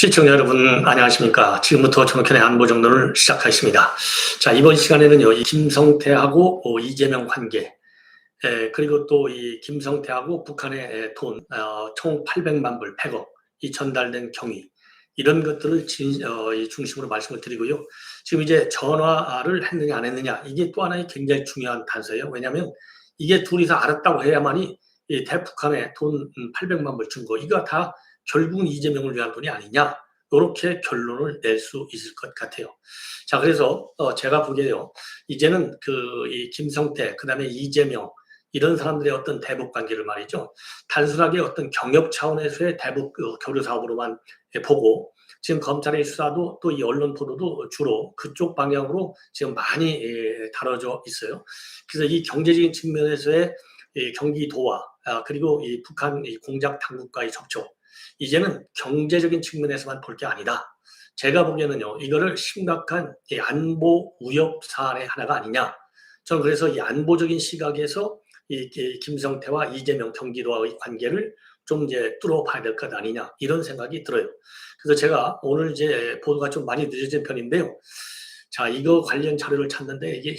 시청자 여러분 안녕하십니까. 지금부터 전국현의 안보 정론을 시작하겠습니다. 자, 이번 시간에는요, 이 김성태하고 이재명 관계, 그리고 또 이 김성태하고 북한의 돈, 총 800만 불, 100억, 이 전달된 경위, 이런 것들을 이 중심으로 말씀을 드리고요. 지금 이제 전화를 했느냐 안 했느냐, 이게 또 하나의 굉장히 중요한 단서예요. 왜냐하면 이게 둘이서 알았다고 해야만이 이 대북한에 돈 800만 불 준 거, 이거 다 결국은 이재명을 위한 돈이 아니냐, 이렇게 결론을 낼 수 있을 것 같아요. 자, 그래서 제가 보기에요, 이제는 이 김성태, 그다음에 이재명, 이런 사람들의 어떤 대북 관계를 말이죠, 단순하게 어떤 경협 차원에서의 대북 교류 사업으로만 보고, 지금 검찰의 수사도 또 이 언론 보도도 주로 그쪽 방향으로 지금 많이 다뤄져 있어요. 그래서 이 경제적인 측면에서의 이 경기도와 그리고 이 북한 이 공작 당국과의 접촉, 이제는 경제적인 측면에서만 볼 게 아니다. 제가 보기에는요, 이거를 심각한 이 안보 위협 사안의 하나가 아니냐. 저는 그래서 이 안보적인 시각에서 이 김성태와 이재명 경기도와의 관계를 좀 이제 뚫어봐야 될 것 아니냐, 이런 생각이 들어요. 그래서 제가 오늘 이제 보도가 좀 많이 늦어진 편인데요. 자, 이거 관련 자료를 찾는데 이게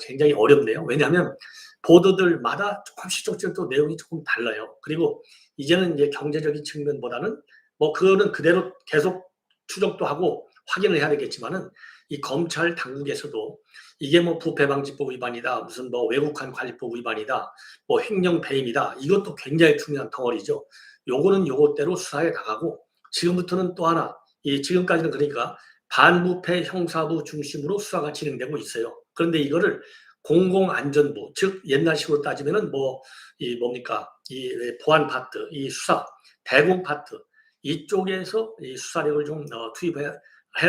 굉장히 어렵네요. 왜냐하면 보도들마다 조금씩 또 내용이 조금 달라요. 그리고 이제는 이제 경제적인 측면보다는 뭐 그거는 그대로 계속 추적도 하고 확인을 해야 되겠지만은, 이 검찰 당국에서도 이게 뭐 부패방지법 위반이다, 무슨 뭐 외국한 관리법 위반이다, 뭐 횡령 배임이다, 이것도 굉장히 중요한 덩어리죠. 요거는 요것대로 수사해 나가고, 지금부터는 또 하나, 이 지금까지는 그러니까 반부패 형사부 중심으로 수사가 진행되고 있어요. 그런데 이거를 공공안전부, 즉 옛날식으로 따지면은 뭐 이 뭡니까, 이 보안 파트, 이 수사 대공 파트, 이쪽에서 이 수사력을 좀 투입해야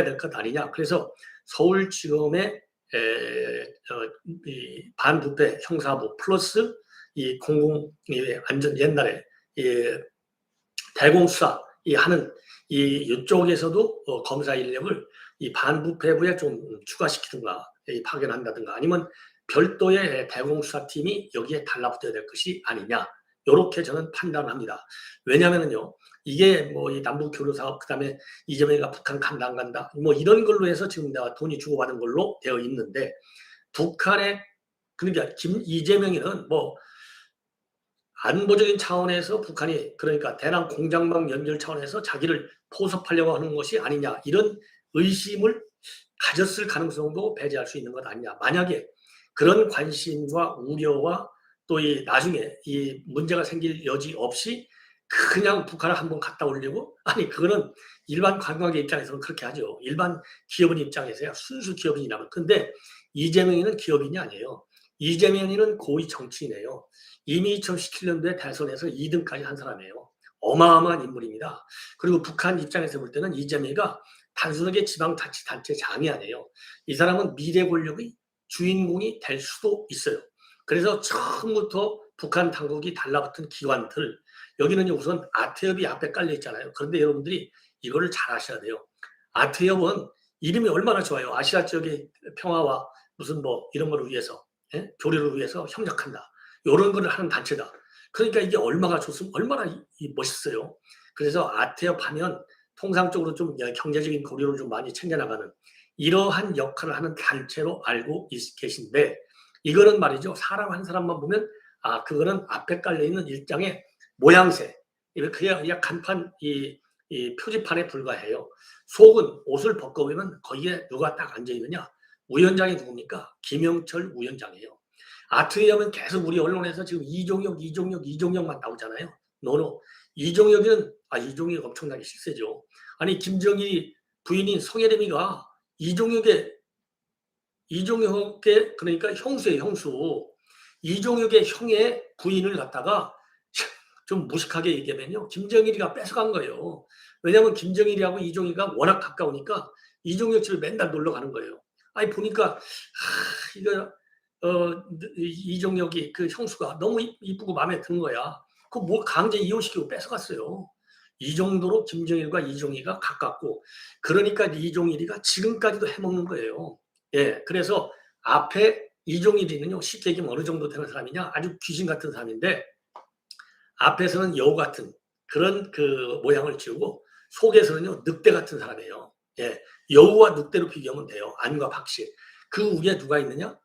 될 것 아니냐. 그래서 서울지검의 이 반부패 형사부 플러스 이 공공 안전, 옛날에 이 대공 수사 이 하는 이쪽에서도 검사 인력을 이 반부패부에 좀 추가시키든가 파견한다든가, 아니면 별도의 대공수사팀이 여기에 달라붙어야 될 것이 아니냐, 이렇게 저는 판단합니다. 왜냐하면요, 이게 뭐 이 남북 교류 사업, 그다음에 이재명이가 북한 간다 안 간다, 뭐 이런 걸로 해서 지금 내가 돈이 주고받은 걸로 되어 있는데, 북한의, 그러니까 이재명이는 뭐 안보적인 차원에서 북한이, 그러니까 대남 공작망 연결 차원에서 자기를 포섭하려고 하는 것이 아니냐, 이런 의심을 가졌을 가능성도 배제할 수 있는 것 아니냐. 만약에 그런 관심과 우려와 또 이 나중에 이 문제가 생길 여지 없이 그냥 북한을 한번 갔다 오려고, 아니 그거는 일반 관광객 입장에서는 그렇게 하죠. 일반 기업인 입장에서야 순수 기업인이라면. 근데 이재명이는 기업인이 아니에요. 이재명이는 고위 정치인이에요. 이미 2017년도에 대선에서 2등까지 한 사람이에요. 어마어마한 인물입니다. 그리고 북한 입장에서 볼 때는 이재명이가 단순하게 지방자치단체장이 아니에요. 이 사람은 미래 권력의 주인공이 될 수도 있어요. 그래서 처음부터 북한 당국이 달라붙은 기관들, 여기는 우선 아태협이 앞에 깔려 있잖아요. 그런데 여러분들이 이거를 잘 아셔야 돼요. 아태협은 이름이 얼마나 좋아요. 아시아 지역의 평화와 무슨 뭐 이런 거를 위해서, 교류를 위해서 협력한다, 이런 거를 하는 단체다. 그러니까 이게 얼마나 좋습니까? 얼마나 멋있어요. 그래서 아태협 하면 통상적으로 좀 경제적인 고려를 좀 많이 챙겨나가는 이러한 역할을 하는 단체로 알고 계신데, 이거는 말이죠, 사람 한 사람만 보면 그거는 앞에 깔려있는 일장의 모양새, 그냥 간판 이 표지판에 불과해요. 속은, 옷을 벗고보면 거기에 누가 딱 앉아있느냐, 위원장이 누굽니까? 김영철 위원장이에요. 아트위험은 계속 우리 언론에서 지금 이종혁만 나오잖아요. 노노. 이종혁이 엄청나게 실세죠. 아니, 김정일 부인인 성혜림이가 이종혁의 그러니까 형수예요, 형수. 이종혁의 형의 부인을 갖다가 좀 무식하게 얘기하면요, 김정일이가 뺏어간 거예요. 왜냐하면 김정일이하고 이종혁이가 워낙 가까우니까 이종혁 집에 맨날 놀러 가는 거예요. 아니 보니까 이거 이종혁이 그 형수가 너무 이쁘고 마음에 드는 거야. 그 뭐 강제 이혼시키고 뺏어갔어요. 이 정도로 김정일과 이종희가 가깝고, 그러니까 이종일이가 지금까지도 해먹는 거예요. 예, 그래서 앞에 이종일이는요, 쉽게 얘기하면 어느 정도 되는 사람이냐, 아주 귀신 같은 사람인데 앞에서는 여우 같은 그런 그 모양을 지우고 속에서는요 늑대 같은 사람이에요. 예, 여우와 늑대로 비교하면 돼요. 안과 박씨. 그 위에 누가 있느냐?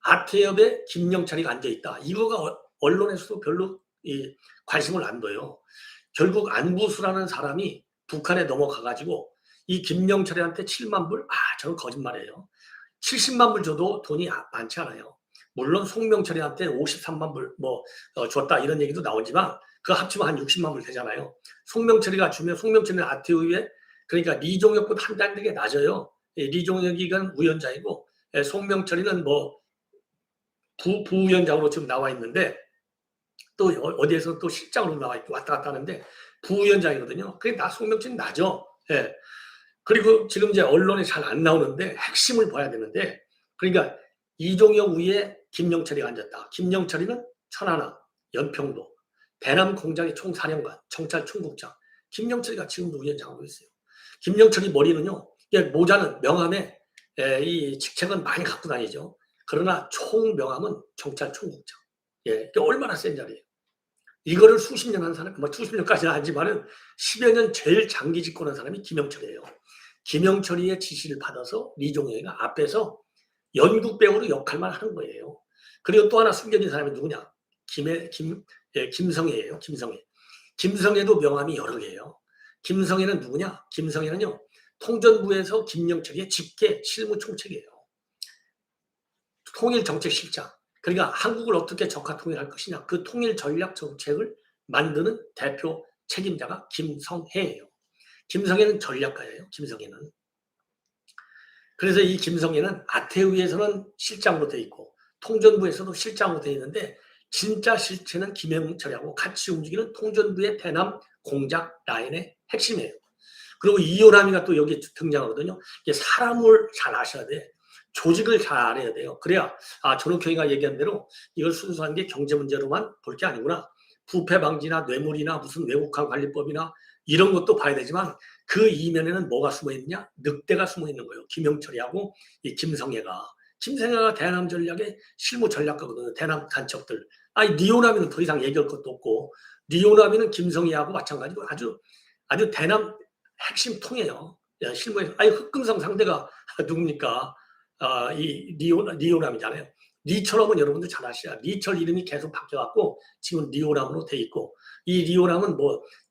아태엽에 김영철이가 앉아 있다. 이거가 언론에서도 별로 관심을 안 둬요. 결국 안부수라는 사람이 북한에 넘어가가지고 이 김영철이한테 7만 불? 저는 거짓말이에요. 70만 불 줘도 돈이 많지 않아요. 물론 송명철이한테 53만 불 줬다 이런 얘기도 나오지만 그 합치면 한 60만 불 되잖아요. 송명철이가 주면 송명철은 아태우에 그러니까 리종혁보다 한 단계 낮아요. 리종혁이 우연자이고 송명철이는 부위원장으로 지금 나와 있는데 또 어디에서 또 실장으로 나와 있고 왔다 갔다 하는데 부위원장이거든요. 그게 송명철이 나죠. 예. 그리고 지금 이제 언론에 잘 안 나오는데 핵심을 봐야 되는데 그러니까 이종혁 위에 김영철이가 앉았다. 김영철이는 천안함, 연평도, 대남 공장의 총사령관, 정찰 총국장. 김영철이가 지금도 위원장하고 있어요. 김영철이 머리는요. 모자는 명함에 이 직책은 많이 갖고 다니죠. 그러나 총 명함은 정찰 총국장. 예, 이게 얼마나 센 자리예요. 이거를 수십 년 한 사람, 수십 년까지는 아니지만은 10여 년 제일 장기 집권한 사람이 김영철이에요. 김영철이의 지시를 받아서 리종혁이가 앞에서 연극배우로 역할만 하는 거예요. 그리고 또 하나 숨겨진 사람이 누구냐? 김성애예요. 김성애. 김성애도 명함이 여러 개예요. 김성애는 누구냐? 김성애는요. 통전부에서 김영철이의 직계 실무총책이에요. 통일정책실장. 그러니까 한국을 어떻게 적화 통일할 것이냐. 그 통일 전략 정책을 만드는 대표 책임자가 김성애예요. 김성애는 전략가예요. 김성애는. 그래서 이 김성애는 아태위에서는 실장으로 돼 있고 통전부에서도 실장으로 돼 있는데 진짜 실체는 김영철하고 같이 움직이는 통전부의 대남 공작 라인의 핵심이에요. 그리고 이호남이가 또 여기 등장하거든요. 이게 사람을 잘 아셔야 돼. 조직을 잘 알아야 돼요. 그래야 전욱형이가 얘기한 대로 이걸 순수한 게 경제 문제로만 볼 게 아니구나. 부패 방지나 뇌물이나 무슨 외국화 관리법이나 이런 것도 봐야 되지만 그 이면에는 뭐가 숨어 있느냐? 늑대가 숨어 있는 거예요. 김영철이하고 이 김성애가. 김성애가 대남 전략의 실무 전략가거든요. 대남 간첩들. 니오나미는 더 이상 얘기할 것도 없고 니오나미는 김성애하고 마찬가지고 아주 대남 핵심 통해요. 실무에서. 흑금성 상대가 누굽니까? 이 리오남이잖아요. 리처럼은 여러분들 잘 아시죠? 리철 이름이 계속 바뀌어갖고 지금 리오남으로 돼 있고 이 리오남은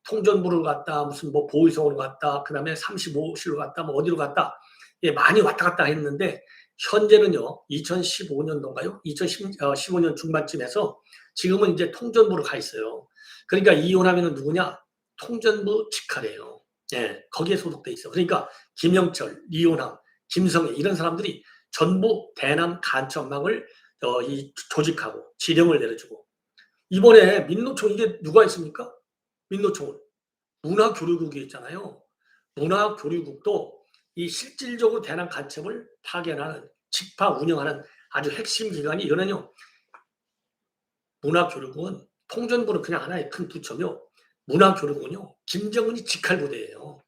통전부를 갔다 무슨 보위성으로 갔다 그다음에 35실로 갔다 어디로 갔다 많이 왔다 갔다 했는데 현재는요 2015년도인가요? 2015년 중반쯤에서 지금은 이제 통전부로 가 있어요. 그러니까 이호남이는 누구냐? 통전부 직할이에요. 예, 거기에 소속돼 있어. 그러니까 김영철, 이호남, 김성애 이런 사람들이 전부 대남 간첩망을 조직하고 지령을 내려주고 이번에 민노총 이게 누가 있습니까? 민노총은 문화교류국이 있잖아요. 문화교류국도 이 실질적으로 대남 간첩을 파견하는 집파 운영하는 아주 핵심 기관이 이거는요. 문화교류국은 통전부는 그냥 하나의 큰 부처며 문화교류국은요. 김정은이 직할부대예요.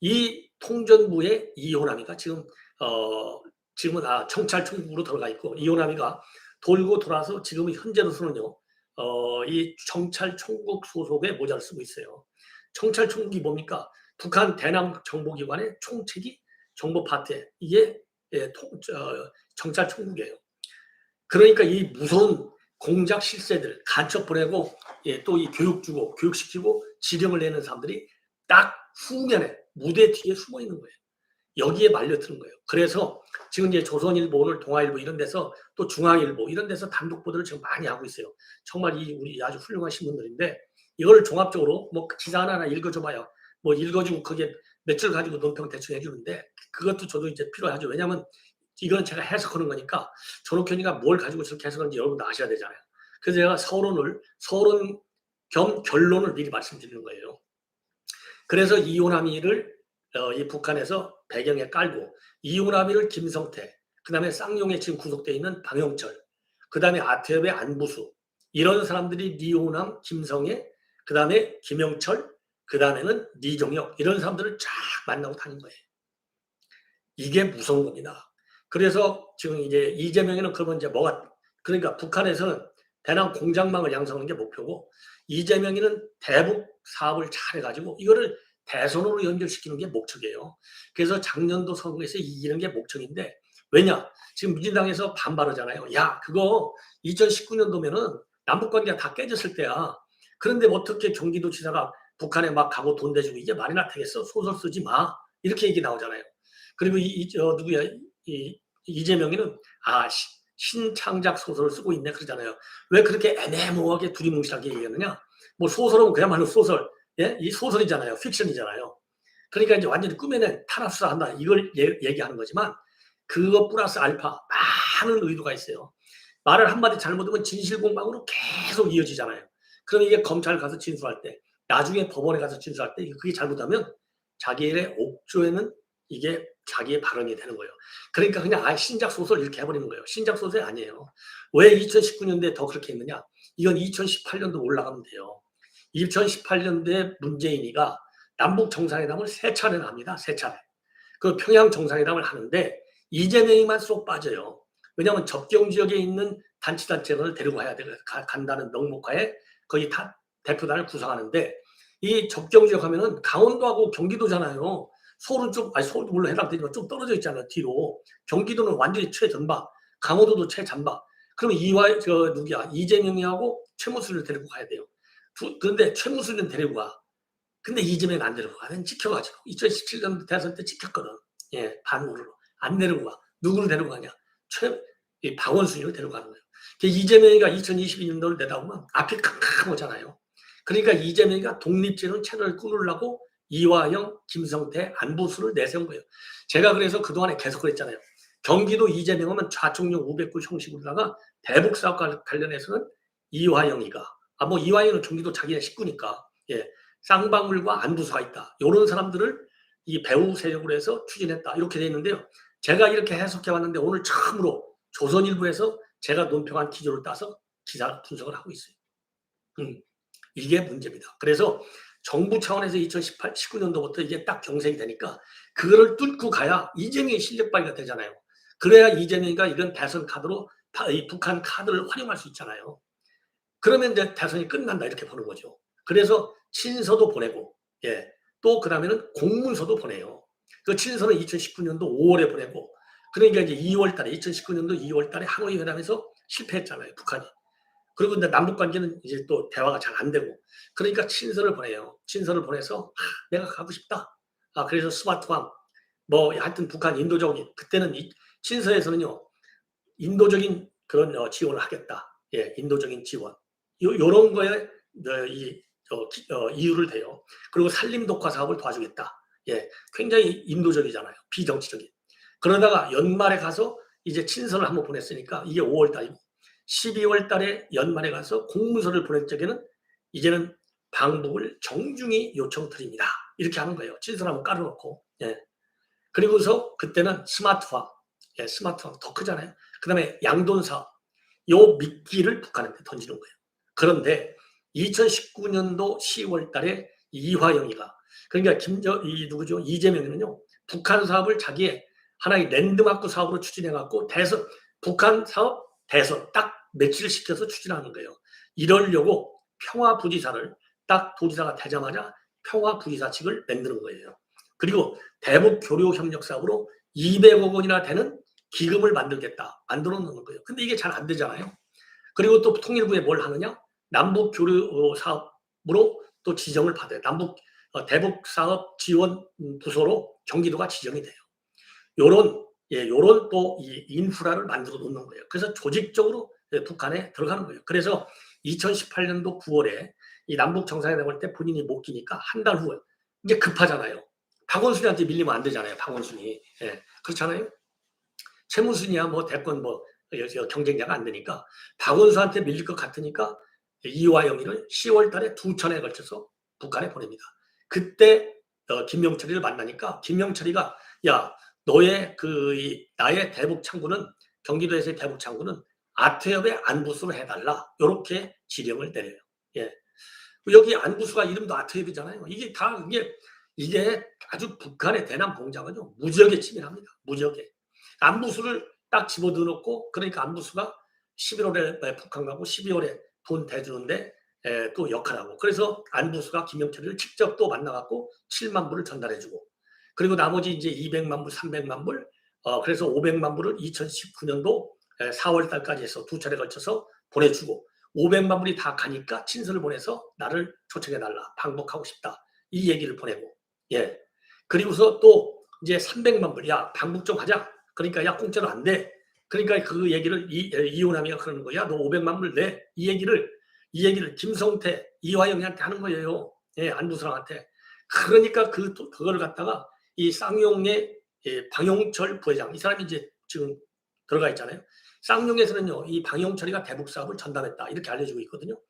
이 통전부의 이호남이가 지금은 청찰총국으로 들어가 있고 이호남이가 돌고 돌아서 지금 현재로서는요. 이 청찰총국 소속의 모자를 쓰고 있어요. 청찰총국이 뭡니까? 북한 대남 정보기관의 총책이 정보파트에 이게 청찰총국이에요. 그러니까 이 무서운 공작 실세들 간첩 보내고 또 이 교육 주고 교육시키고 지령을 내는 사람들이 딱 후면에 무대 뒤에 숨어 있는 거예요. 여기에 말려드는 거예요. 그래서 지금 이제 조선일보, 오늘 동아일보 이런 데서 또 중앙일보 이런 데서 단독 보도를 지금 많이 하고 있어요. 정말 우리 아주 훌륭한 신문들인데 이걸 종합적으로 기사 하나 읽어줘봐요. 읽어주고 그게 몇 줄 가지고 논평 대충 해주는데 그것도 저도 이제 필요하죠. 왜냐하면 이건 제가 해석하는 거니까 전욱현이가 뭘 가지고 저렇게 해석하는지 여러분도 아셔야 되잖아요. 그래서 제가 서론 겸 결론을 미리 말씀드리는 거예요. 그래서 이호남이를 이 북한에서 배경에 깔고 이호남이를 김성태, 그 다음에 쌍용에 지금 구속되어 있는 방영철, 그 다음에 아태엽의 안부수 이런 사람들이 리호남, 김성애, 그 다음에 김영철, 그 다음에는 리종혁 이런 사람들을 쫙 만나고 다닌 거예요. 이게 무서운 겁니다. 그래서 지금 이제 이재명이는 그러면 이제 그러니까 북한에서는 대남 공장망을 양성하는 게 목표고 이재명이는 대북 사업을 잘 해가지고 이거를 대선으로 연결시키는 게 목적이에요. 그래서 작년도 선거에서 이기는 게 목적인데 왜냐? 지금 민주당에서 반발하잖아요. 야, 그거 2019년도면은 남북관계가 다 깨졌을 때야. 그런데 어떻게 경기도지사가 북한에 막 가고 돈 대주고 이게 말이나 되겠어? 소설 쓰지 마. 이렇게 얘기 나오잖아요. 그리고 누구야? 이재명이는 신창작 소설을 쓰고 있네 그러잖아요. 왜 그렇게 애매모호하게 두리뭉실하게 얘기하느냐? 뭐 소설은 그야말로 소설, 예? 이 소설이잖아요. 픽션이잖아요. 그러니까 이제 완전히 꾸며낸 탄압수사 한다. 이걸 얘기하는 거지만 그거 플러스 알파 많은 의도가 있어요. 말을 한마디 잘못하면 진실공방으로 계속 이어지잖아요. 그럼 이게 검찰 가서 진술할 때, 나중에 법원에 가서 진술할 때 그게 잘못하면 자기의 옥조에는 이게 자기의 발언이 되는 거예요. 그러니까 그냥 신작 소설 이렇게 해버리는 거예요. 신작 소설이 아니에요. 왜 2019년도에 더 그렇게 했느냐? 이건 2018년도 올라가면 돼요. 2018년도에 문재인이가 남북 정상회담을 3차례나 합니다. 3차례. 그 평양 정상회담을 하는데 이재명이만 쏙 빠져요. 왜냐하면 접경 지역에 있는 단체를 데리고 간다는 명목하에 거의 다 대표단을 구성하는데 이 접경 지역 하면은 강원도하고 경기도잖아요. 서울도 물론 해당되지만 좀 떨어져 있잖아요. 뒤로. 경기도는 완전히 최전방, 강원도도 최전방. 그러면 이재명이하고 최무순을 데리고 가야 돼요. 그런데 최무순은 데리고 가. 근데 이재명은 안 데리고 가. 찍혀가지고. 2017년 대선 때 찍혔거든. 예, 반으로. 안 데리고 가. 누구를 데리고 가냐? 박원순이를 데리고 가는 거예요. 이재명이가 2022년도를 내다보면 앞이 캄캄하잖아요. 그러니까 이재명이가 독립제론 채널을 끊으려고 이화영, 김성태, 안보수를 내세운 거예요. 제가 그래서 그동안에 계속 그랬잖아요. 경기도 이재명은 좌총령 500구 형식으로다가 대북 사업과 관련해서는 이화영이가 이화영은 경기도 자기네 식구니까 예, 쌍방울과 안부수가 있다. 이런 사람들을 이 배후 세력으로 해서 추진했다. 이렇게 돼 있는데요. 제가 이렇게 해석해 왔는데 오늘 처음으로 조선일보에서 제가 논평한 기조를 따서 기사 분석을 하고 있어요. 이게 문제입니다. 그래서 정부 차원에서 2019년도부터 이게 딱 경색이 되니까 그거를 뚫고 가야 이재명이 실력 발휘가 되잖아요. 그래야 이재명이가 이런 대선 카드로 이 북한 카드를 활용할 수 있잖아요. 그러면 이제 대선이 끝난다 이렇게 보는 거죠. 그래서 친서도 보내고 예, 또 그다음에는 공문서도 보내요. 그 친서는 2019년도 5월에 보내고 그러니까 이제 2월 달에 2019년도 2월 달에 하노이 회담에서 실패했잖아요. 북한이. 그리고 이제 남북 관계는 이제 또 대화가 잘 안 되고 그러니까 친서를 보내요. 친서를 보내서 내가 가고 싶다. 그래서 스마트팜 하여튼 북한 인도적인 그때는 이 친서에서는요 인도적인 그런 지원을 하겠다. 예, 인도적인 지원. 요런 거에 이유를 대요. 그리고 산림 독화 사업을 도와주겠다. 예, 굉장히 인도적이잖아요. 비정치적인. 그러다가 연말에 가서 이제 친서를 한번 보냈으니까 이게 5월 달이고 12월 달에 연말에 가서 공문서를 보낼 적에는 이제는 방북을 정중히 요청드립니다. 이렇게 하는 거예요. 친서를 한번 깔아놓고. 예. 그리고서 그때는 스마트팜. 예, 스마트팜 더 크잖아요. 그 다음에 양돈 사업. 요 미끼를 북한한테 던지는 거예요. 그런데 2019년도 10월 달에 이화영이가 그러니까 누구죠? 이재명은요. 북한 사업을 자기의 하나의 랜드마크 사업으로 추진해갖고 북한 사업 대선 딱 매치를 시켜서 추진하는 거예요. 이러려고 평화부지사를 딱 도지사가 되자마자 평화부지사직을 만드는 거예요. 그리고 대북 교류 협력 사업으로 200억 원이나 되는 기금을 만들어 놓는 거예요. 근데 이게 잘 안 되잖아요. 그리고 또 통일부에 뭘 하느냐? 남북 교류 사업으로 또 지정을 받아요. 대북 사업 지원 부서로 경기도가 지정이 돼요. 요런 또 이 인프라를 만들어 놓는 거예요. 그래서 조직적으로 북한에 들어가는 거예요. 그래서 2018년도 9월에 이 남북 정상회담 할 때 본인이 못 끼니까 한 달 후에 이제 급하잖아요. 박원순이한테 밀리면 안 되잖아요. 박원순이. 예, 그렇잖아요. 최무순이야 대권 경쟁자가 안 되니까 박원순한테 밀릴 것 같으니까 이화영이를 10월 달에 2차례에 걸쳐서 북한에 보냅니다. 그때 김명철이를 만나니까 김명철이가 야 나의 대북 창구는 경기도에서의 대북 창구는 아태협의 안부수로 해달라 이렇게 지령을 내려요. 예. 여기 안부수가 이름도 아태협이잖아요. 이게 아주 북한의 대남 공작은요 무지하게 치밀합니다. 무지하게 안부수를 딱 집어넣고 그러니까 안부수가 11월에 북한 가고 12월에 돈 대주는데 또 역할하고, 그래서 안부수가 김영철이를 직접 또 만나갖고 7만 불을 전달해주고, 그리고 나머지 이제 200만 불, 300만 불, 그래서 500만 불을 2019년도 4월 달까지 해서 두 차례 걸쳐서 보내주고, 500만 불이 다 가니까 친서를 보내서 나를 초청해달라, 방북하고 싶다, 이 얘기를 보내고, 예. 그리고서 또 이제 300만 불, 야, 방북 좀 하자. 그러니까 야, 공짜로 안 돼. 그러니까 그 얘기를 이호남이가 그러는 거야. 너 500만 불 내. 이 얘기를 김성태, 이화영이한테 하는 거예요. 예, 안부수랑한테. 그러니까 그걸 갖다가 이 쌍용의 방용철 부회장, 이 사람이 이제 지금 들어가 있잖아요. 쌍용에서는요, 이 방용철이가 대북 사업을 전담했다, 이렇게 알려지고 있거든요.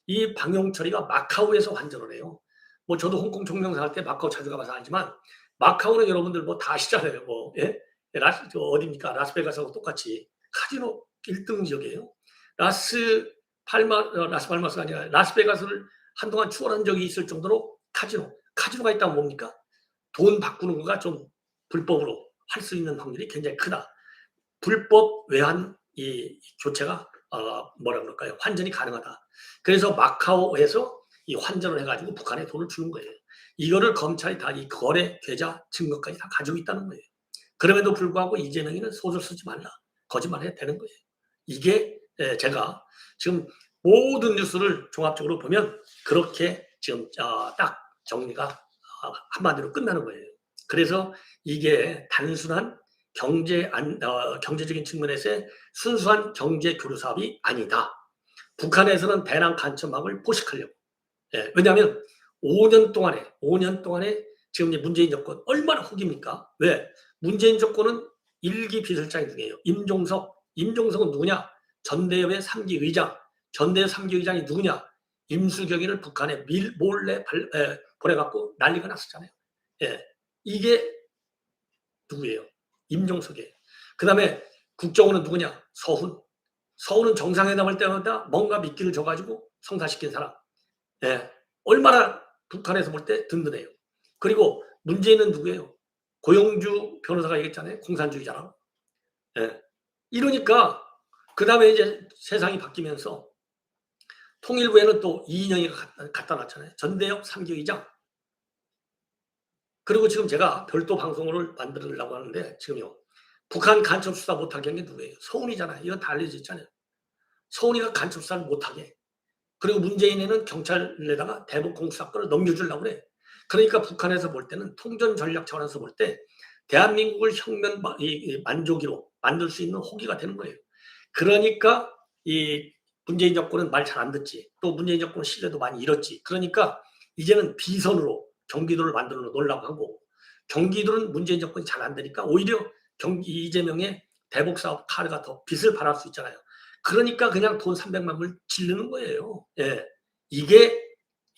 이 방용철이가 마카오에서 환전을 해요. 뭐 저도 홍콩 총명사 할 때 마카오 자주 가봐서 알지만, 마카오는 여러분들 뭐 다 아시잖아요. 뭐, 예? 어디입니까? 라스베가스하고 똑같이 카지노 1등 지역이에요. 라스팔마스가 아니라 라스베가스를 한동안 추월한 적이 있을 정도로 카지노가 있다면 뭡니까? 돈 바꾸는 거가 좀 불법으로 할 수 있는 확률이 굉장히 크다. 불법 외환 이 교체가 뭐라 그럴까요? 환전이 가능하다. 그래서 마카오에서 이 환전을 해가지고 북한에 돈을 주는 거예요. 이거를 검찰이 다 이 거래 계좌 증거까지 다 가지고 있다는 거예요. 그럼에도 불구하고 이재명이는 소설 쓰지 말라, 거짓말해야 되는 거예요. 이게 제가 지금 모든 뉴스를 종합적으로 보면 그렇게 지금 딱 정리가 한마디로 끝나는 거예요. 그래서 이게 단순한 경제적인 측면에서의 순수한 경제 교류 사업이 아니다. 북한에서는 대남 간첩망을 포식하려고. 예, 왜냐하면 5년 동안에 지금 이제 문재인 정권 얼마나 후기입니까? 왜? 문재인 정권은 1기 비서실장 중이에요. 임종석은 누구냐? 전대협의 3기 의장. 전대협 3기 의장이 누구냐? 임수경이를 북한에 몰래 보내갖고 난리가 났었잖아요. 예, 이게 누구예요? 임종석이에요. 그 다음에 국정원은 누구냐? 서훈은 정상회담할 때마다 뭔가 미끼를 줘가지고 성사시킨 사람. 예, 얼마나 북한에서 볼 때 든든해요. 그리고 문재인은 누구예요? 고용주 변호사가 얘기했잖아요. 공산주의자라고. 예. 이러니까 그 다음에 이제 세상이 바뀌면서 통일부에는 또 이인영이가 갖다 놨잖아요. 전대협 3기 의장. 그리고 지금 제가 별도 방송을 만들려고 하는데, 지금요, 북한 간첩 수사 못하게 한 게 누구예요? 서훈이잖아요. 이건 다 알려져 있잖아요. 서훈이가 간첩 수사를 못하게. 그리고 문재인에는 경찰에다가 대북 공수사권을 넘겨주려고 그래. 그러니까 북한에서 볼 때는 통전 전략 차원에서 볼 때 대한민국을 혁명 만조기로 만들 수 있는 호기가 되는 거예요. 그러니까 이 문재인 정권은 말 잘 안 듣지. 또 문재인 정권은 신뢰도 많이 잃었지. 그러니까 이제는 비선으로 경기도를 만들어 놓으려고 하고, 경기도는 문재인 정권이 잘 안 되니까 오히려 이재명의 대북 사업 카드가 더 빚을 발할 수 있잖아요. 그러니까 그냥 돈 300만 불 질르는 거예요. 예. 이게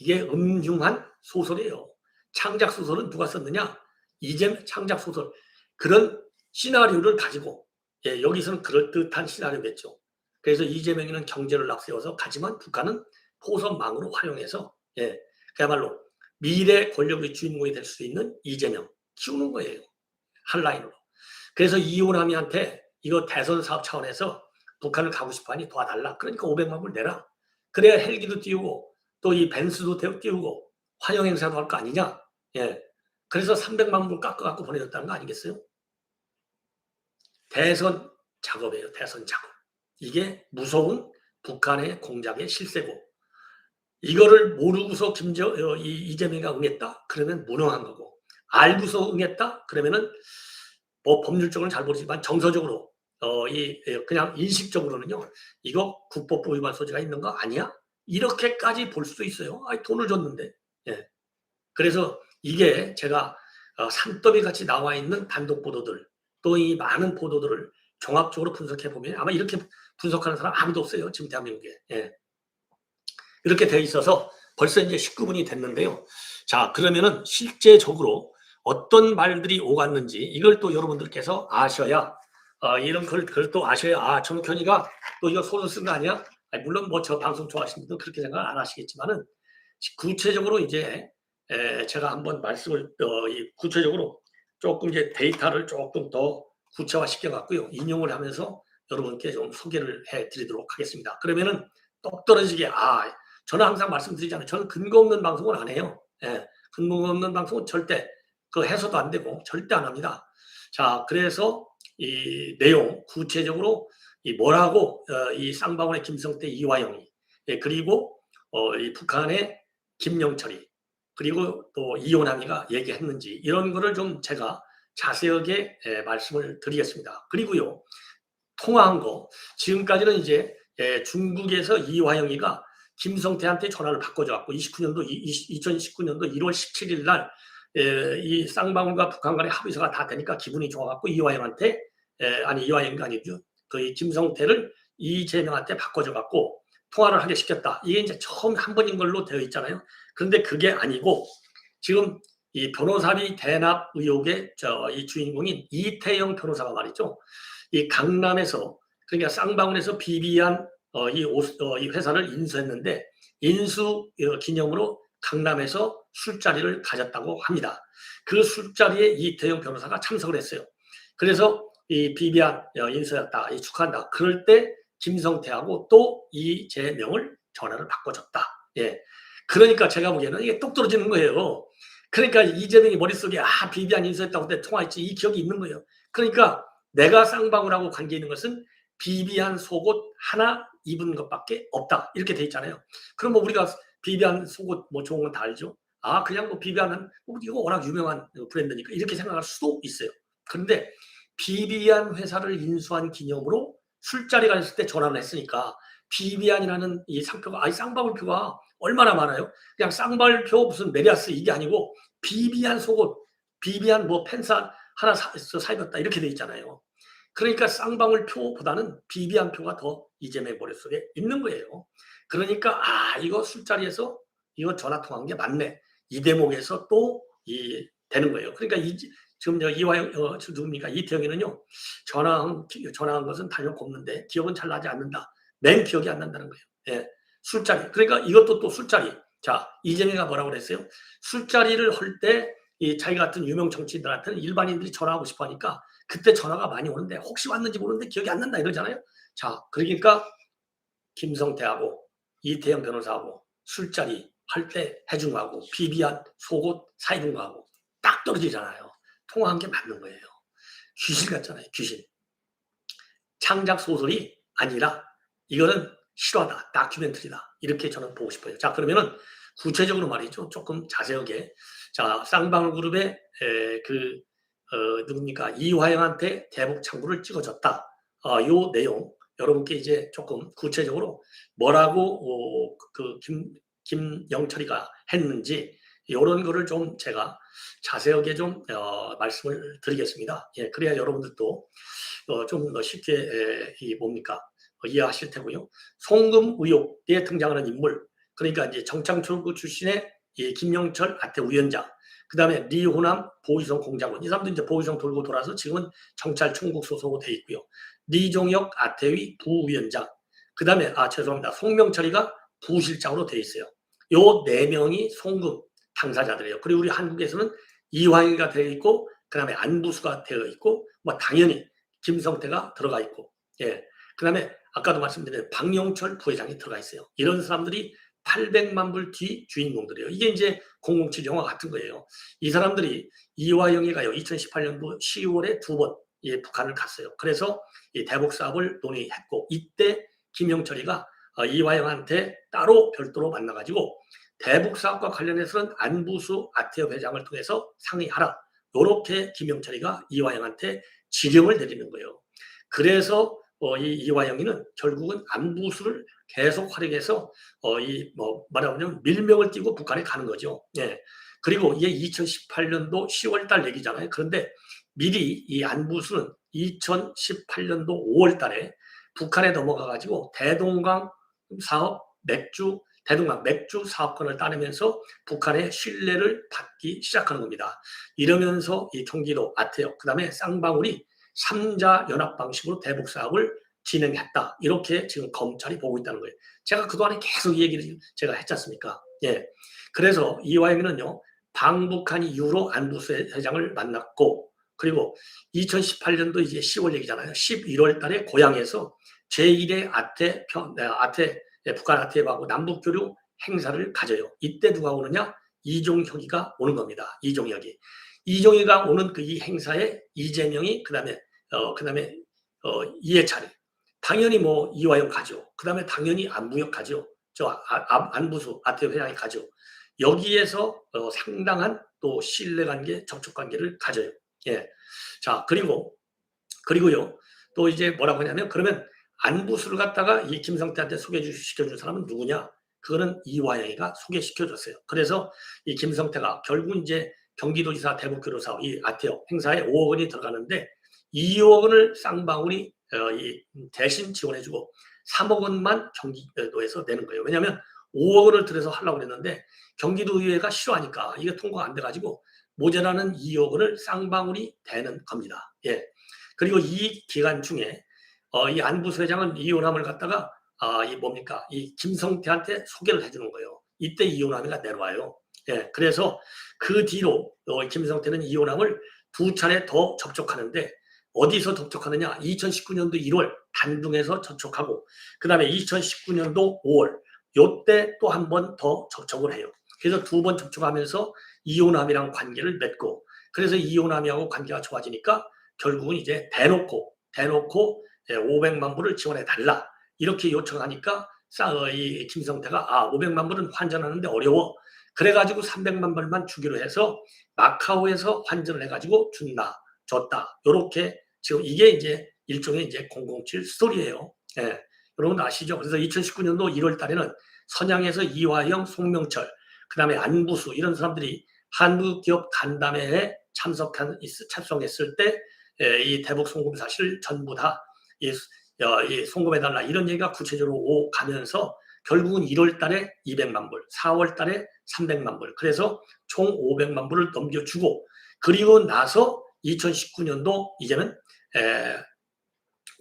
음흉한 소설이에요. 창작 소설은 누가 썼느냐? 이재명 창작 소설. 그런 시나리오를 가지고, 예, 여기서는 그럴듯한 시나리오겠죠. 그래서 이재명이는 경제를 앞세워서 가지만 북한은 포섭망으로 활용해서, 예, 그야말로 미래 권력의 주인공이 될 수 있는 이재명 키우는 거예요. 한라인으로. 그래서 이호남이한테 이거 대선 사업 차원에서 북한을 가고 싶어하니 도와달라. 그러니까 500만 불 내라. 그래야 헬기도 띄우고 또 이 벤츠도 띄우고 환영 행사도 할 거 아니냐. 예. 그래서 300만 불 깎아갖고 보내줬다는 거 아니겠어요? 대선 작업이에요. 대선 작업. 이게 무서운 북한의 공작의 실세고, 이거를 모르고서 이재명이가 응했다? 그러면 무능한 거고, 알고서 응했다? 그러면은 뭐 법률적으로는 잘 모르지만 정서적으로 그냥 인식적으로는요, 이거 국법부 위반 소지가 있는 거 아니야? 이렇게까지 볼 수도 있어요. 아니, 돈을 줬는데. 예. 그래서 이게 제가 산더미 같이 나와 있는 단독 보도들, 또 이 많은 보도들을 종합적으로 분석해 보면 아마 이렇게 분석하는 사람 아무도 없어요. 지금 대한민국에. 예. 이렇게 돼 있어서 벌써 이제 19분이 됐는데요. 자, 그러면은 실제적으로 어떤 말들이 오갔는지 이걸 또 여러분들께서 아셔야, 이런 걸 또 아셔야, 정현이가 또 이거 소설 쓴 거 아니야? 아니, 물론 뭐 저 방송 좋아하시는 분들 그렇게 생각 안 하시겠지만은, 구체적으로 이제 제가 한번 말씀을 구체적으로 조금 이제 데이터를 조금 더 구체화 시켜갖고요, 인용을 하면서 여러분께 좀 소개를 해드리도록 하겠습니다. 그러면은 똑 떨어지게 저는 항상 말씀드리잖아요. 저는 근거 없는 방송은 안 해요. 예, 근거 없는 방송은 절대 그 해소도 안 되고 절대 안 합니다. 자, 그래서 이 내용 구체적으로 이 뭐라고 이 쌍방울의 김성태 이화영이 그리고 이 북한의 김영철이 그리고 또 이호남이가 얘기했는지 이런 거를 좀 제가 자세하게 말씀을 드리겠습니다. 그리고요, 통화한 거 지금까지는 이제 중국에서 이화영이가 김성태한테 전화를 바꿔줘갖고 2019년도 1월 17일 날 이 쌍방울과 북한 간의 합의서가 다 되니까 기분이 좋아갖고 이화영한테 아니 이화영이 아니죠. 그 김성태를 이재명한테 바꿔줘갖고 통화를 하게 시켰다. 이게 이제 처음 한 번인 걸로 되어 있잖아요. 그런데 그게 아니고 지금 이 변호사비 대납 의혹의 이 주인공인 이태영 변호사가 말이죠. 이 강남에서 그러니까 쌍방울에서 비비안 이 회사를 인수했는데 인수 기념으로 강남에서 술자리를 가졌다고 합니다. 그 술자리에 이태영 변호사가 참석을 했어요. 그래서 이 비비안 인수했다, 축하한다. 그럴 때 김성태하고 또 이재명을 전화를 바꿔줬다. 예. 그러니까 제가 보기에는 이게 똑 떨어지는 거예요. 그러니까 이재명이 머릿속에 비비안 인수했다고 그때 통화했지 이 기억이 있는 거예요. 그러니까 내가 쌍방울하고 관계 있는 것은 비비안 속옷 하나 입은 것밖에 없다. 이렇게 돼 있잖아요. 그럼 뭐 우리가 비비안 속옷 뭐 좋은 건 다 알죠. 그냥 뭐 비비안은 이거 워낙 유명한 브랜드니까 이렇게 생각할 수도 있어요. 그런데 비비안 회사를 인수한 기념으로 술자리가 있을 때 전화를 했으니까 비비안이라는 이 상표가 쌍방울표가 얼마나 많아요. 그냥 쌍방울표 무슨 메리아스 이게 아니고 비비안 속옷, 비비안 뭐 팬사 하나 사입었다 이렇게 돼 있잖아요. 그러니까 쌍방울표보다는 비비안표가 더 이재명 머릿속에 있는 거예요. 그러니까 이거 술자리에서 이거 전화 통화한 게 맞네. 이 대목에서 또 되는 거예요. 그러니까 지금 이화영 누굽니까 이태영이는요 전화한 것은 다녀없는데 기억은 잘 나지 않는다. 맨 기억이 안 난다는 거예요. 예, 술자리. 그러니까 이것도 또 술자리. 자, 이재명이가 뭐라고 그랬어요? 술자리를 할 때 이 자기 같은 유명 정치인들한테는 일반인들이 전화하고 싶어 하니까 그때 전화가 많이 오는데 혹시 왔는지 모르는데 기억이 안 난다 이러잖아요. 자, 그러니까 김성태하고 이태영 변호사하고 술자리 할 때 해준 거하고 비비안 속옷 사입은 거하고 딱 떨어지잖아요. 통화한 게 맞는 거예요. 귀신 같잖아요. 귀신. 창작 소설이 아니라 이거는 실화다. 다큐멘터리다. 이렇게 저는 보고 싶어요. 자, 그러면은 구체적으로 말이죠. 조금 자세하게. 자, 쌍방울 그룹의 누굽니까? 이화영한테 대북 창구를 찍어줬다. 요 내용 여러분께 이제 조금 구체적으로 뭐라고 김영철이가 했는지 이런 거를 좀 제가 자세하게 좀 말씀을 드리겠습니다. 예, 그래야 여러분들도 좀 더 쉽게 이해하실 테고요. 송금 의혹에 등장하는 인물, 그러니까 이제 정창출구 출신의 김영철 아태 위원장, 그 다음에 리호남 보위성 공작원, 이 사람도 이제 보위성 돌고 돌아서 지금은 정찰 총국 소속으로 돼 있고요. 리종혁 아태위 부위원장, 그 다음에 죄송합니다. 송명철이가 부실장으로 돼 있어요. 요 4명이 송금 당사자들이에요. 그리고 우리 한국에서는 이화영이가 되어 있고, 그 다음에 안부수가 되어 있고, 뭐 당연히 김성태가 들어가 있고, 예. 그 다음에 아까도 말씀드린 박영철 부회장이 들어가 있어요. 이런 사람들이 800만 불 뒤 주인공들이에요. 이게 이제 007 영화 같은 거예요. 이 사람들이 이화영이가요, 2018년도 10월에 2번 북한을 갔어요. 그래서 이 대북 사업을 논의했고, 이때 김영철이가 이화영한테 따로 별도로 만나가지고 대북 사업과 관련해서는 안부수 아태협 회장을 통해서 상의하라. 이렇게 김영철이가 이화영한테 지령을 내리는 거예요. 그래서 이화영이는 결국은 안부수를 계속 활용해서 말하자면 밀명을 띄고 북한에 가는 거죠. 예. 그리고 이게 2018년도 10월 달 얘기잖아요. 그런데 미리 이 안부수는 2018년도 5월 달에 북한에 넘어가 가지고 대동강 사업 대동강 맥주 사업권을 따내면서 북한의 신뢰를 받기 시작하는 겁니다. 이러면서 이 경기도 아태역, 그 다음에 쌍방울이 3자 연합 방식으로 대북 사업을 진행했다. 이렇게 지금 검찰이 보고 있다는 거예요. 제가 그동안에 계속 이 얘기를 제가 했지 않습니까? 예. 그래서 이화영이는요, 방북한 이후로 안부수 회장을 만났고, 그리고 2018년도 이제 10월 얘기잖아요. 11월 달에 고향에서 제1의 북한 아태협하고 남북교류 행사를 가져요. 이때 누가 오느냐? 이종혁이가 오는 겁니다. 이종혁이가 오는 그 이 행사에 이재명이 그다음에 이해찬이 당연히 뭐 이화영 가죠. 그다음에 당연히 안부혁 가죠. 안부수 아태호 회장이 가죠. 여기에서 상당한 또 신뢰관계, 접촉관계를 가져요. 예. 자, 그리고요. 또 이제 뭐라고 하냐면 그러면 안부수를 갖다가 이 김성태한테 소개시켜준 사람은 누구냐? 그거는 이화영이가 소개시켜줬어요. 그래서 이 김성태가 결국 이제 경기도지사 대북교류사업 이 아태호 행사에 5억 원이 들어가는데 2억 원을 쌍방울이 대신 지원해주고 3억 원만 경기도에서 내는 거예요. 왜냐하면 5억 원을 들여서 하려고 그랬는데 경기도의회가 싫어하니까 이게 통과가 안 돼가지고 모자라는 2억 원을 쌍방울이 대는 겁니다. 예. 그리고 이 기간 중에 이 안부수 회장은 이혼함을 갖다가 이 김성태한테 소개를 해주는 거예요. 이때 이혼함이가 내려와요. 예. 그래서 그 뒤로 김성태는 이혼함을 2차례 더 접촉하는데 어디서 접촉하느냐? 2019년도 1월 단둥에서 접촉하고 그 다음에 2019년도 5월 요때 또 한 번 더 접촉을 해요. 그래서 2번 접촉하면서 이혼함이랑 관계를 맺고 그래서 이혼함이하고 관계가 좋아지니까 결국은 이제 대놓고 500만 불을 지원해 달라 이렇게 요청하니까 이 김성태가 500만 불은 환전하는데 어려워. 그래가지고 300만 불만 주기로 해서 마카오에서 환전을 해가지고 줬다. 요렇게 지금 이게 이제 일종의 이제 007 스토리예요. 예. 여러분 아시죠? 그래서 2019년도 1월 달에는 선양에서 이화영, 송명철, 그 다음에 안부수 이런 사람들이 한국기업 간담회에 참석했을 때 이 대북 송금 사실 전부 다 송금해달라 이런 얘기가 구체적으로 가면서 결국은 1월 달에 200만 불, 4월 달에 300만 불 그래서 총 500만 불을 넘겨주고 그리고 나서 2019년도 이제는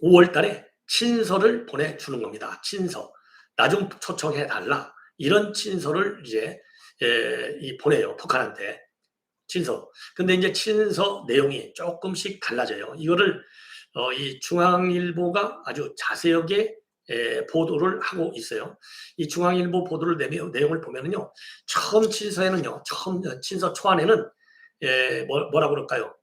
5월 달에 친서를 보내주는 겁니다. 친서. 나 좀 초청해달라. 이런 친서를 이제 보내요. 북한한테. 친서. 근데 이제 친서 내용이 조금씩 달라져요. 이거를 이 중앙일보가 아주 자세하게 보도를 하고 있어요. 이 중앙일보 보도를 내용을 보면은요. 처음 친서 초안에는 뭐라고 그럴까요?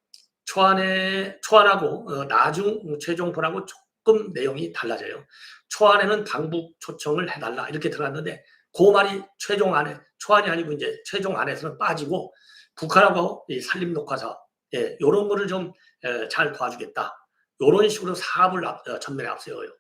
초안하고 나중 최종본하고 조금 내용이 달라져요. 초안에는 방북 초청을 해달라 이렇게 들어갔는데 그 말이 초안이 아니고 이제 최종 안에서는 빠지고 북한하고 이 산림녹화사 이런 거를 좀 잘 도와주겠다. 이런 식으로 사업을 전면에 앞세워요.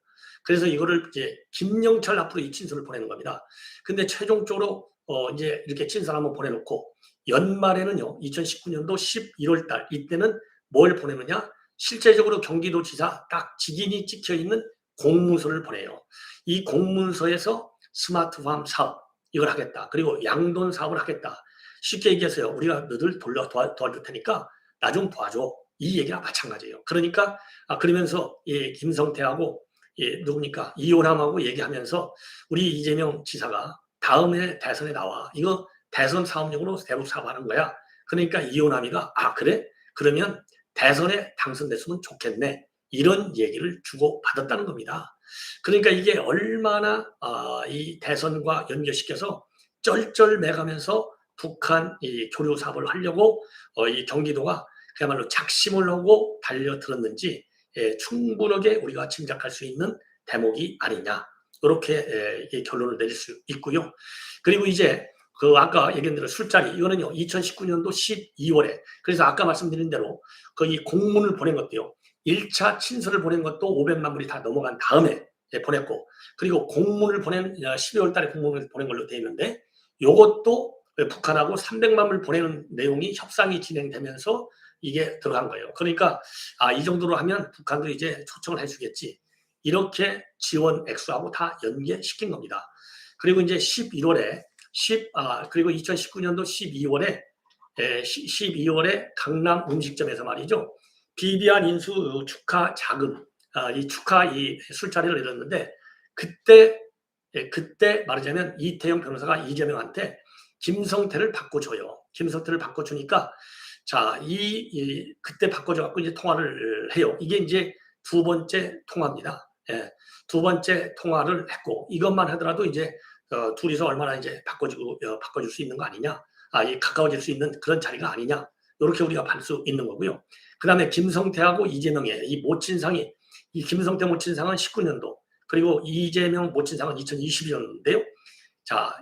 그래서 이거를 이제 김영철 앞으로 이 친서를 보내는 겁니다. 근데 최종적으로 이제 이렇게 친서를 한번 보내놓고 연말에는요 2019년도 11월 달 이때는 뭘 보내느냐? 실제적으로 경기도지사 딱 직인이 찍혀 있는 공문서를 보내요. 이 공문서에서 스마트팜 사업 이걸 하겠다. 그리고 양돈 사업을 하겠다. 쉽게 얘기해서요. 우리가 너들 도와줄 테니까 나 좀 도와줘. 이 얘기가 마찬가지예요. 그러니까 그러면서 이 김성태하고 누굽니까? 이호남하고 얘기하면서 우리 이재명 지사가 다음에 대선에 나와. 이거 대선 사업용으로 대북 사업하는 거야. 그러니까 이호남이가 그래? 그러면 대선에 당선됐으면 좋겠네. 이런 얘기를 주고 받았다는 겁니다. 그러니까 이게 얼마나 이 대선과 연결시켜서 쩔쩔매가면서 북한 이 교류 사업을 하려고 이 경기도가 그야말로 작심을 하고 달려들었는지 충분하게 우리가 짐작할 수 있는 대목이 아니냐. 이렇게 결론을 내릴 수 있고요. 그리고 이제 그 아까 얘기한 대로 술자리 이거는요 2019년도 12월에 그래서 아까 말씀드린 대로 그 이 공문을 보낸 것도요 1차 친서를 보낸 것도 500만 불이 다 넘어간 다음에 보냈고 그리고 공문을 보낸 12월 달에 공문을 보낸 걸로 되어 있는데 요것도 북한하고 300만 불 보내는 내용이 협상이 진행되면서 이게 들어간 거예요. 그러니까 이 정도로 하면 북한도 이제 초청을 해주겠지. 이렇게 지원 액수하고 다 연계시킨 겁니다. 그리고 이제 11월에 그리고 2019년도 12월에 강남 음식점에서 말이죠. 비비안 인수 축하 자금, 이 술자리를 열었는데 그때 말하자면 이태영 변호사가 이재명한테 김성태를 바꿔줘요. 김성태를 바꿔주니까 그때 바꿔줘갖고 이제 통화를 해요. 이게 이제 두 번째 통화입니다. 두 번째 통화를 했고 이것만 하더라도 이제 둘이서 얼마나 이제 바꿔줄 수 있는 거 아니냐, 이 가까워질 수 있는 그런 자리가 아니냐, 이렇게 우리가 볼 수 있는 거고요. 그 다음에 김성태하고 이재명의 이 모친상이, 이 김성태 모친상은 19년도, 그리고 이재명 모친상은 2022년인데요. 자,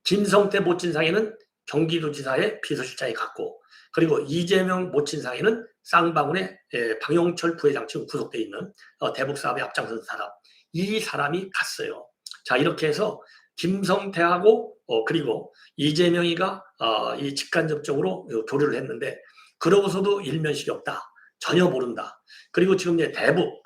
김성태 모친상에는 경기도지사의 비서실장이 갔고, 그리고 이재명 모친상에는 쌍방울의 방용철 부회장, 지금 구속돼 있는 대북 사업에 앞장선 사람, 이 사람이 갔어요. 자, 이렇게 해서 김성태하고 그리고 이재명이가 이 직간접적으로 교류를 했는데, 그러고서도 일면식이 없다, 전혀 모른다. 그리고 지금 이제 대북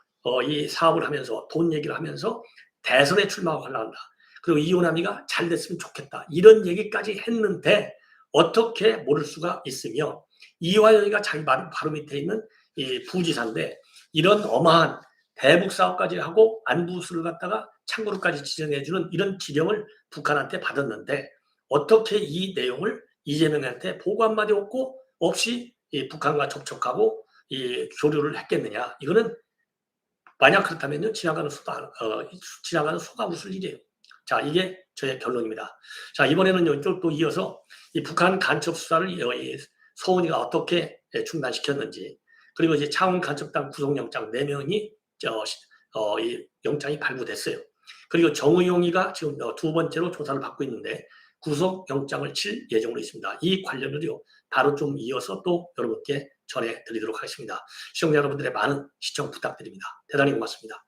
이 사업을 하면서, 돈 얘기를 하면서 대선에 출마하고 하려고 한다. 그리고 이호남이가 잘 됐으면 좋겠다, 이런 얘기까지 했는데 어떻게 모를 수가 있으며, 이화영이가 자기 바로 밑에 있는 이 부지사인데 이런 어마한 대북 사업까지 하고 안부수를 갖다가 창구로까지 지정해주는 이런 지령을 북한한테 받았는데, 어떻게 이 내용을 이재명한테 보고 한마디 없이 이 북한과 접촉하고 이 교류를 했겠느냐. 이거는 만약 그렇다면요, 지나가는 소가 웃을 일이에요. 자, 이게 저의 결론입니다. 자, 이번에는요, 또 이어서 이 북한 간첩 수사를 서훈이가 어떻게 중단시켰는지, 그리고 이제 차원 간첩단 구속영장 4명이 이 영장이 발부됐어요. 그리고 정의용이가 지금 두 번째로 조사를 받고 있는데 구속영장을 칠 예정으로 있습니다. 이 관련으로요, 바로 좀 이어서 또 여러분께 전해드리도록 하겠습니다. 시청자 여러분들의 많은 시청 부탁드립니다. 대단히 고맙습니다.